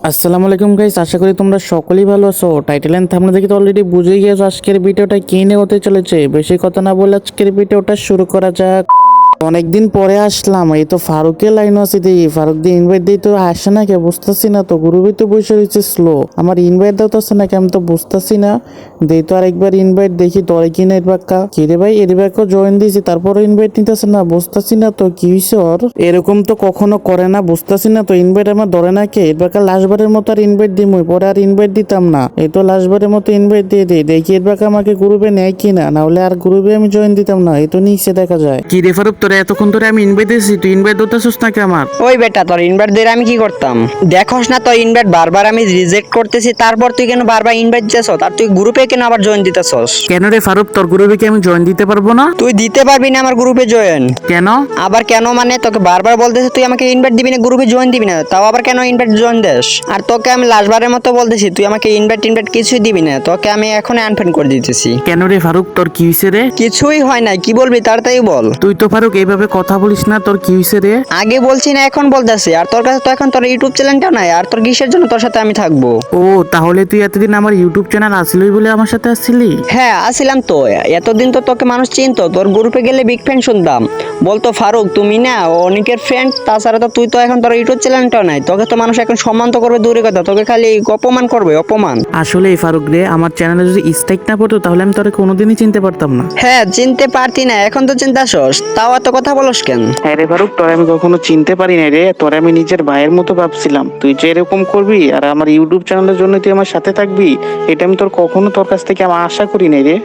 আসসালামু আলাইকুম গাইস, আশা করি তোমরা সকলেই ভালো আছো। টাইটেল এন্ড থাম্বনেল দেখে তো অলরেডি বুঝেই গিয়েছো আজকের ভিডিওটা কি নিয়ে হতে চলেছে। বেশি কথা না বলে আজকের ভিডিওটা শুরু করা যাক। অনেকদিন পরে আসলাম, এই তো ফারুকের লাইন আছে দিই, ফারুক দিয়ে ইনভাইট দিই তো আসে না কে বুঝতেছি না তো। গ্রুপে তো বসে রয়েছে স্লো, আমার ইনভাইট দাও তো আসে না কে, আমি তো বুঝতেছি না। দেই তো আরেকবার ইনভাইট, দেখি তোরে কি না এরবাক্কা কি রে ভাই, এরবাক্কা জয়েন দিয়েছি তারপরে ইনভাইট নিতেছে না, বুঝতেছি না তো কি হয়েছে ওর। এরকম তো কখনো করে না, বুঝতেছি না তো ইনভাইট আমার ধরে না কে। এরবাক্কা লাস্টবারের মতো আর ইনভাইট দিমই, পরে আর ইনভাইট দিতাম না। এই তো লাস্টবারের মতো ইনভাইট দিয়ে দিই, দেখি এরবাক্কা আমাকে গ্রুপে নেয় কিনা, না হলে আর গ্রুপে আমি জয়েন দিতাম না। এই তো নিচে দেখা যায়। কি রে ফারুক, তোরা এতক্ষণ ধরে আমি ইনভাইট দিয়েছি, তুই ইনভাইট দিতেছিস নাকি আমার? ওই বেটা, তোর ইনভাইট দিয়ে আমি কি করতাম? দেখোস না তোর ইনভাইট বারবার আমি রিজেক্ট করতেছি, তারপর তুই কেন বারবার ইনভাইট দিতেছ? আর তুই গ্রুপে কেন আবার জয়েন দিতেছস? কেন রে ফারুক, তোর গ্রুপে কি আমি জয়েন দিতে পারবো না? তুই দিতে পারবি না আমার গ্রুপে জয়েন? কেন? আবার কেন মানে, তোকে বারবার বলতেছি তুই আমাকে ইনভাইট দিবি না, গ্রুপে জয়েন দিবি না, তাও আবার কেন ইনভাইট জয়েন দেস? আর তোকে আমি লাস্টবারের মতো বলতেছি তুই আমাকে ইনভাইট কিছুই দিবি না, তোকে আমি এখন আনফ্রেন্ড করে দিতেছি। কেন রে ফারুক, তোর কি হয়েছে রে? কিছুই হয় না, কি বলবি তাড়াতাড়ি বল। তুই তো ফারুক এইভাবে কথা বলিস না, তোর কি হয়েছে রে? আগে বলছি না, এখন বলতেছি। আর তোর কাছে তো এখন তোর ইউটিউব চ্যানেলটাও নাই, আর তোর কিসের জন্য তোর সাথে আমি থাকবো? ও তাহলে তুই এতদিন আমার ইউটিউব চ্যানেল আসিলই বলে আমার সাথে আসছিলি? হ্যাঁ আসিলাম তো, এতদিন তো তোকে মানুষ চিনতো, তোর গ্রুপে গেলে বিগ ফ্যান শুনতাম, বলতো ফারুক তুমি না অনেকের ফ্রেন্ড। তাছাড়া তো তুই তো এখন তোর ইউটিউব চ্যানেলটাও নাই, তোকে তো মানুষ এখন সম্মান তো করবে দূরে কথা, তোকে খালি অপমান করবে, অপমান। আসলে ফারুক রে, আমার চ্যানেলে যদি স্ট্রাইক না পড়তো তাহলে আমি তোরে কোনোদিনই চিনতে পারতাম না। হ্যাঁ চিনতে পারতি না, এখন তো চিন্তাছস, তাও এত কথা বলস কেন? হ্যাঁ রে ফারুক, তোরে আমি কখনো চিনতে পারি নাই রে, তোরে আমি নিজের ভাইয়ের মতো ভাবছিলাম। তুই যে এরকম করবি আর আমার ইউটিউব চ্যানেলের জন্য তুই আমার সাথে থাকবি, এটা আমি কখনো তোর কাছ থেকে আমি আশা করি নাই রে।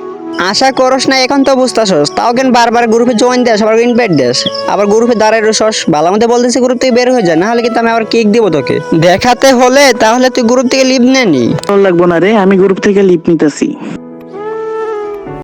আশা করস না, এখন তো বুঝতেছস, তাও কেন বারবার গ্রুপে জয়েন দেস, আবার ইনভাইট দেস, আবার গ্রুপে দাঁড়ায় রসস। ভালো মতো বলতেছি গ্রুপ থেকে বের হয়ে যায়, না হলে কিন্তু আমি আবার কিক দিব তোকে। দেখাতে হলে তাহলে তুই গ্রুপ থেকে লিভ নে নি। তোর লাগবো না রে, আমি গ্রুপ থেকে লিভ নিতেছি।